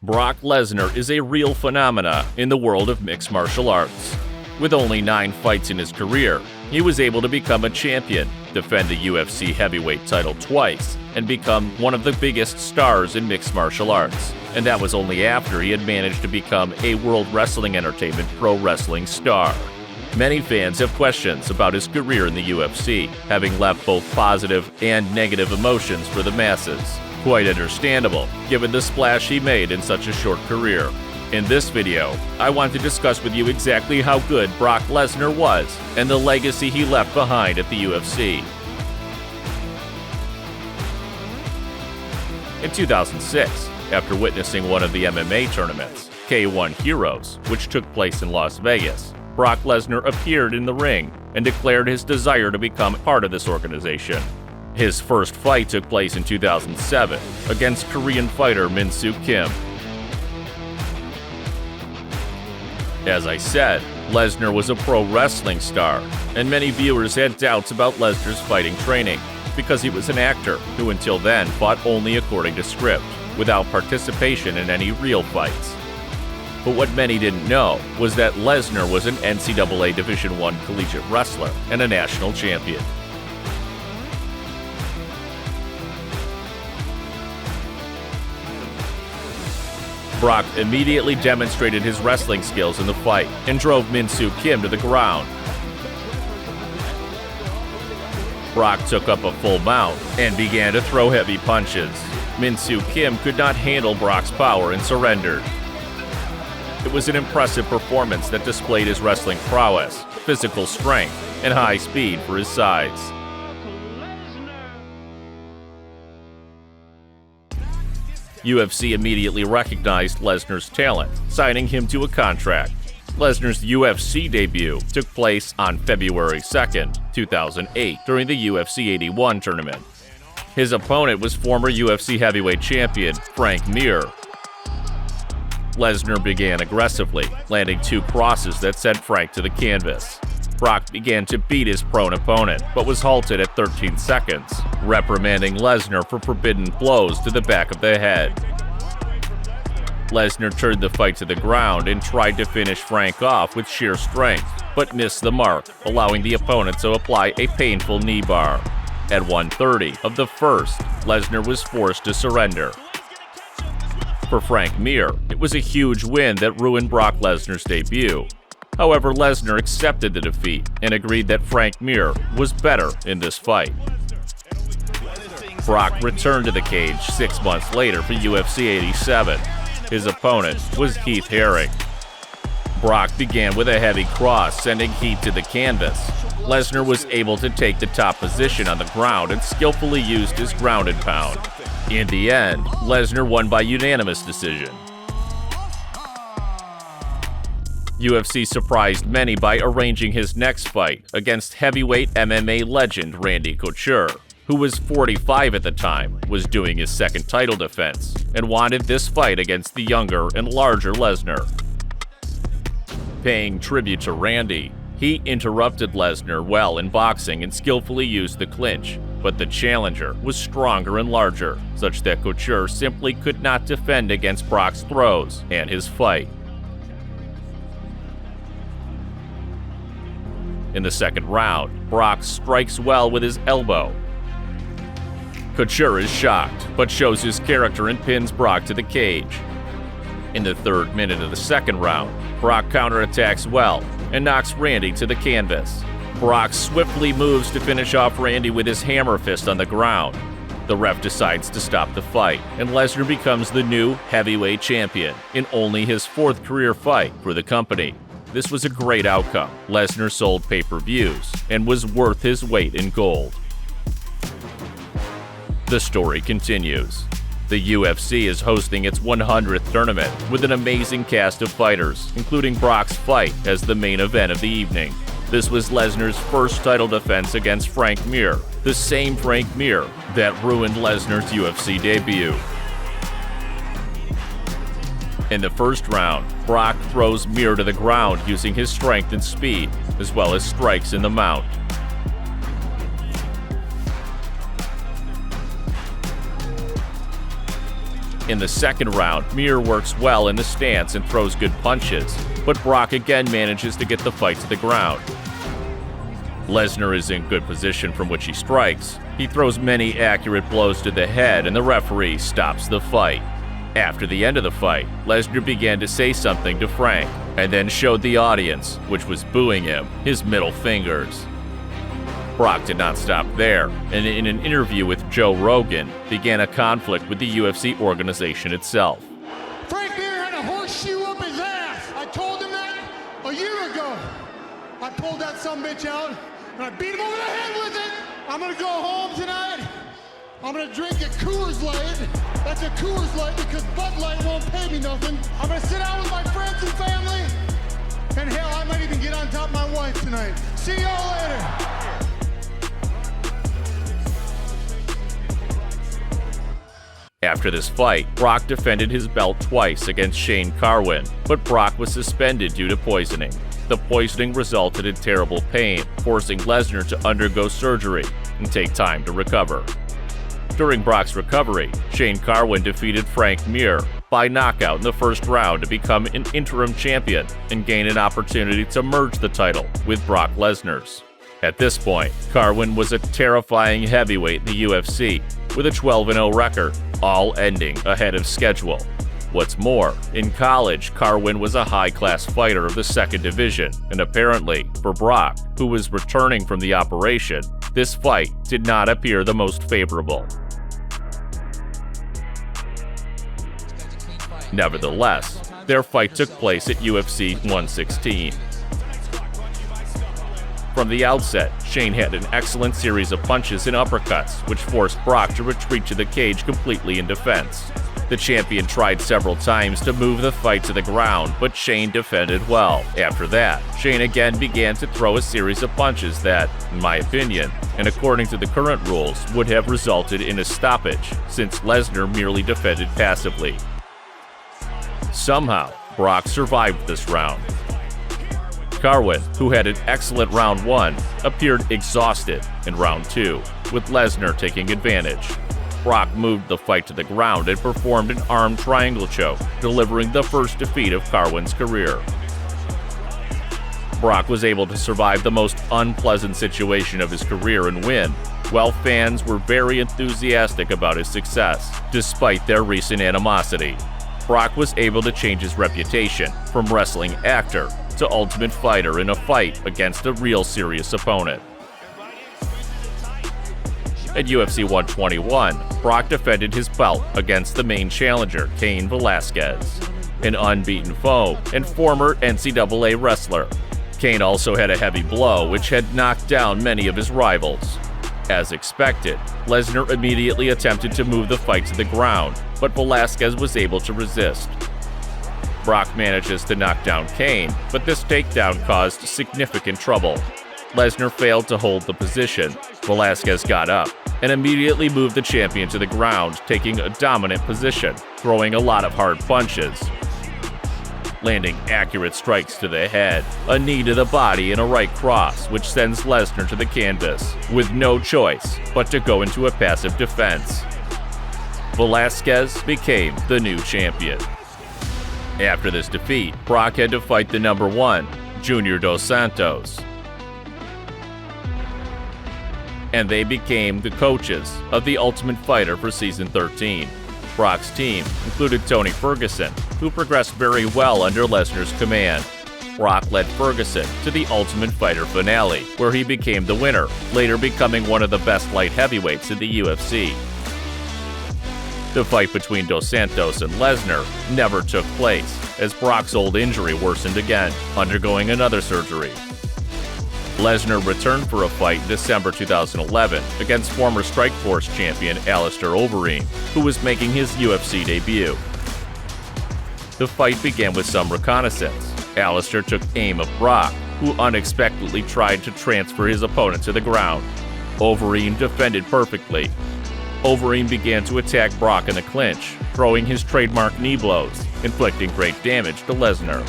Brock Lesnar is a real phenomena in the world of mixed martial arts. With only 9 fights in his career, he was able to become a champion, defend the UFC heavyweight title twice, and become one of the biggest stars in mixed martial arts. And that was only after he had managed to become a World Wrestling Entertainment pro wrestling star. Many fans have questions about his career in the UFC, having left both positive and negative emotions for the masses. Quite understandable, given the splash he made in such a short career. In this video, I want to discuss with you exactly how good Brock Lesnar was and the legacy he left behind at the UFC. In 2006, after witnessing one of the MMA tournaments, K1 Heroes, which took place in Las Vegas, Brock Lesnar appeared in the ring and declared his desire to become part of this organization. His first fight took place in 2007 against Korean fighter Min-Soo Kim. As I said, Lesnar was a pro wrestling star, and many viewers had doubts about Lesnar's fighting training because he was an actor who until then fought only according to script, without participation in any real fights. But what many didn't know was that Lesnar was an NCAA Division I collegiate wrestler and a national champion. Brock immediately demonstrated his wrestling skills in the fight and drove Min-Soo Kim to the ground. Brock took up a full mount and began to throw heavy punches. Min-Soo Kim could not handle Brock's power and surrendered. It was an impressive performance that displayed his wrestling prowess, physical strength, and high speed for his size. UFC immediately recognized Lesnar's talent, signing him to a contract. Lesnar's UFC debut took place on February 2, 2008, during the UFC 81 tournament. His opponent was former UFC heavyweight champion Frank Mir. Lesnar began aggressively, landing 2 crosses that sent Frank to the canvas. Brock began to beat his prone opponent, but was halted at 13 seconds, reprimanding Lesnar for forbidden blows to the back of the head. Lesnar turned the fight to the ground and tried to finish Frank off with sheer strength, but missed the mark, allowing the opponent to apply a painful knee bar. At 1:30 of the first, Lesnar was forced to surrender. For Frank Mir, it was a huge win that ruined Brock Lesnar's debut. However, Lesnar accepted the defeat and agreed that Frank Mir was better in this fight. Brock returned to the cage 6 months later for UFC 87. His opponent was Heath Herring. Brock began with a heavy cross, sending Heath to the canvas. Lesnar was able to take the top position on the ground and skillfully used his ground and pound. In the end, Lesnar won by unanimous decision. UFC surprised many by arranging his next fight against heavyweight MMA legend Randy Couture, who was 45 at the time, was doing his second title defense, and wanted this fight against the younger and larger Lesnar. Paying tribute to Randy, he interrupted Lesnar well in boxing and skillfully used the clinch, but the challenger was stronger and larger, such that Couture simply could not defend against Brock's throws and his fight. In the second round, Brock strikes well with his elbow. Couture is shocked, but shows his character and pins Brock to the cage. In the 3rd minute of the second round, Brock counterattacks well and knocks Randy to the canvas. Brock swiftly moves to finish off Randy with his hammer fist on the ground. The ref decides to stop the fight, and Lesnar becomes the new heavyweight champion in only his 4th career fight for the company. This was a great outcome. Lesnar sold pay-per-views and was worth his weight in gold. The story continues. The UFC is hosting its 100th tournament with an amazing cast of fighters, including Brock's fight as the main event of the evening. This was Lesnar's first title defense against Frank Mir, the same Frank Mir that ruined Lesnar's UFC debut. In the first round, Brock throws Mir to the ground using his strength and speed, as well as strikes in the mount. In the second round, Mir works well in the stance and throws good punches, but Brock again manages to get the fight to the ground. Lesnar is in good position from which he strikes. He throws many accurate blows to the head, and the referee stops the fight. After the end of the fight, Lesnar began to say something to Frank, and then showed the audience, which was booing him, his middle fingers. Brock did not stop there, and in an interview with Joe Rogan, began a conflict with the UFC organization itself. Frank Mir had a horseshoe up his ass. I told him that a year ago. I pulled that sumbitch out, and I beat him over the head with it. I'm gonna go home tonight. I'm gonna drink a Coors Light. That's a Coors Light because Bud Light won't pay me nothing. I'm gonna sit down with my friends and family. And hell, I might even get on top of my wife tonight. See y'all later. After this fight, Brock defended his belt twice against Shane Carwin, but Brock was suspended due to poisoning. The poisoning resulted in terrible pain, forcing Lesnar to undergo surgery and take time to recover. During Brock's recovery, Shane Carwin defeated Frank Mir by knockout in the first round to become an interim champion and gain an opportunity to merge the title with Brock Lesnar's. At this point, Carwin was a terrifying heavyweight in the UFC, with a 12-0 record, all ending ahead of schedule. What's more, in college, Carwin was a high-class fighter of the second division, and apparently, for Brock, who was returning from the operation, this fight did not appear the most favorable. Nevertheless, their fight took place at UFC 116. From the outset, Shane had an excellent series of punches and uppercuts, which forced Brock to retreat to the cage completely in defense. The champion tried several times to move the fight to the ground, but Shane defended well. After that, Shane again began to throw a series of punches that, in my opinion, and according to the current rules, would have resulted in a stoppage, since Lesnar merely defended passively. Somehow, Brock survived this round. Carwin, who had an excellent round 1, appeared exhausted in round 2, with Lesnar taking advantage. Brock moved the fight to the ground and performed an arm triangle choke, delivering the first defeat of Carwin's career. Brock was able to survive the most unpleasant situation of his career and win, while fans were very enthusiastic about his success, despite their recent animosity. Brock was able to change his reputation from wrestling actor to Ultimate Fighter in a fight against a real serious opponent. At UFC 121, Brock defended his belt against the main challenger, Cain Velasquez, an unbeaten foe and former NCAA wrestler. Cain also had a heavy blow which had knocked down many of his rivals. As expected, Lesnar immediately attempted to move the fight to the ground, but Velasquez was able to resist. Brock manages to knock down Cain, but this takedown caused significant trouble. Lesnar failed to hold the position. Velasquez got up and immediately moved the champion to the ground, taking a dominant position, throwing a lot of hard punches, landing accurate strikes to the head, a knee to the body, and a right cross, which sends Lesnar to the canvas, with no choice but to go into a passive defense. Velasquez became the new champion. After this defeat, Brock had to fight the number 1, Junior Dos Santos, and they became the coaches of the Ultimate Fighter for Season 13. Brock's team included Tony Ferguson, who progressed very well under Lesnar's command. Brock led Ferguson to the Ultimate Fighter finale, where he became the winner, later becoming one of the best light heavyweights in the UFC. The fight between Dos Santos and Lesnar never took place, as Brock's old injury worsened again, undergoing another surgery. Lesnar returned for a fight in December 2011 against former Strikeforce champion Alistair Overeem, who was making his UFC debut. The fight began with some reconnaissance. Alistair took aim of Brock, who unexpectedly tried to transfer his opponent to the ground. Overeem defended perfectly. Overeem began to attack Brock in the clinch, throwing his trademark knee blows, inflicting great damage to Lesnar.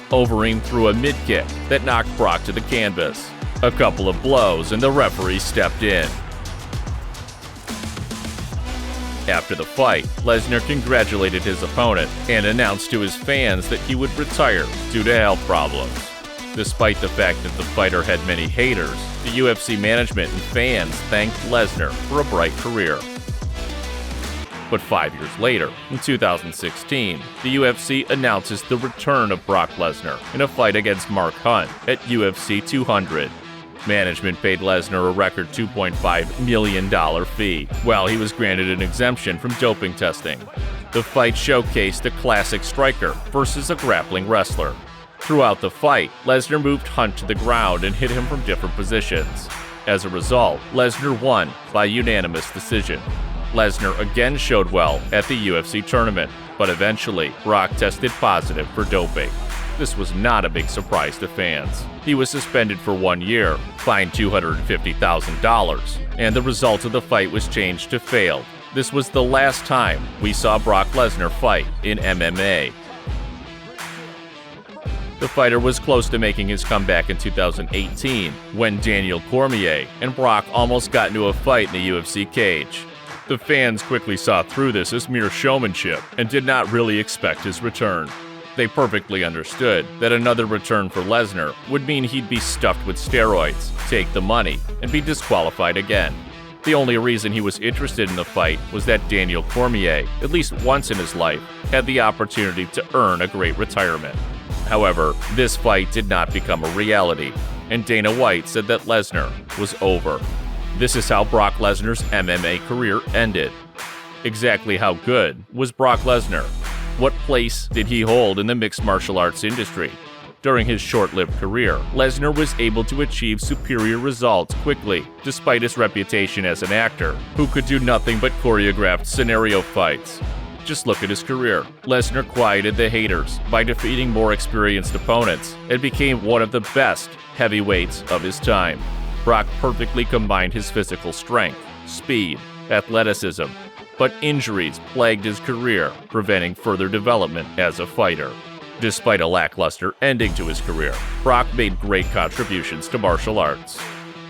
Overeem threw a mid-kick that knocked Brock to the canvas. A couple of blows and the referee stepped in. After the fight, Lesnar congratulated his opponent and announced to his fans that he would retire due to health problems. Despite the fact that the fighter had many haters, the UFC management and fans thanked Lesnar for a bright career. But 5 years later, in 2016, the UFC announces the return of Brock Lesnar in a fight against Mark Hunt at UFC 200. Management paid Lesnar a record $2.5 million fee, while he was granted an exemption from doping testing. The fight showcased a classic striker versus a grappling wrestler. Throughout the fight, Lesnar moved Hunt to the ground and hit him from different positions. As a result, Lesnar won by unanimous decision. Lesnar again showed well at the UFC tournament, but eventually Brock tested positive for doping. This was not a big surprise to fans. He was suspended for 1 year, fined $250,000, and the result of the fight was changed to failed. This was the last time we saw Brock Lesnar fight in MMA. The fighter was close to making his comeback in 2018 when Daniel Cormier and Brock almost got into a fight in the UFC cage. The fans quickly saw through this as mere showmanship and did not really expect his return. They perfectly understood that another return for Lesnar would mean he'd be stuffed with steroids, take the money, and be disqualified again. The only reason he was interested in the fight was that Daniel Cormier, at least once in his life, had the opportunity to earn a great retirement. However, this fight did not become a reality, and Dana White said that Lesnar was over. This is how Brock Lesnar's MMA career ended. Exactly how good was Brock Lesnar? What place did he hold in the mixed martial arts industry? During his short-lived career, Lesnar was able to achieve superior results quickly, despite his reputation as an actor who could do nothing but choreographed scenario fights. Just look at his career. Lesnar quieted the haters by defeating more experienced opponents and became one of the best heavyweights of his time. Brock perfectly combined his physical strength, speed, athleticism, but injuries plagued his career, preventing further development as a fighter. Despite a lackluster ending to his career, Brock made great contributions to martial arts.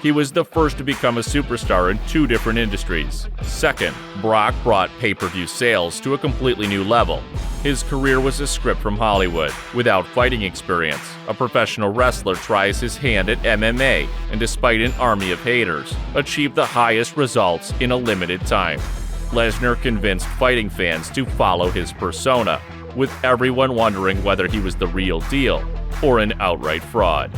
He was the first to become a superstar in 2 different industries. Second, Brock brought pay-per-view sales to a completely new level. His career was a script from Hollywood. Without fighting experience, a professional wrestler tries his hand at MMA and, despite an army of haters, achieved the highest results in a limited time. Lesnar convinced fighting fans to follow his persona, with everyone wondering whether he was the real deal or an outright fraud.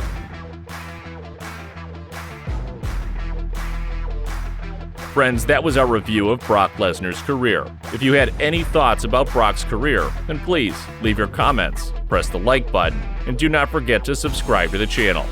Friends, that was our review of Brock Lesnar's career. If you had any thoughts about Brock's career, then please leave your comments, press the like button, and do not forget to subscribe to the channel.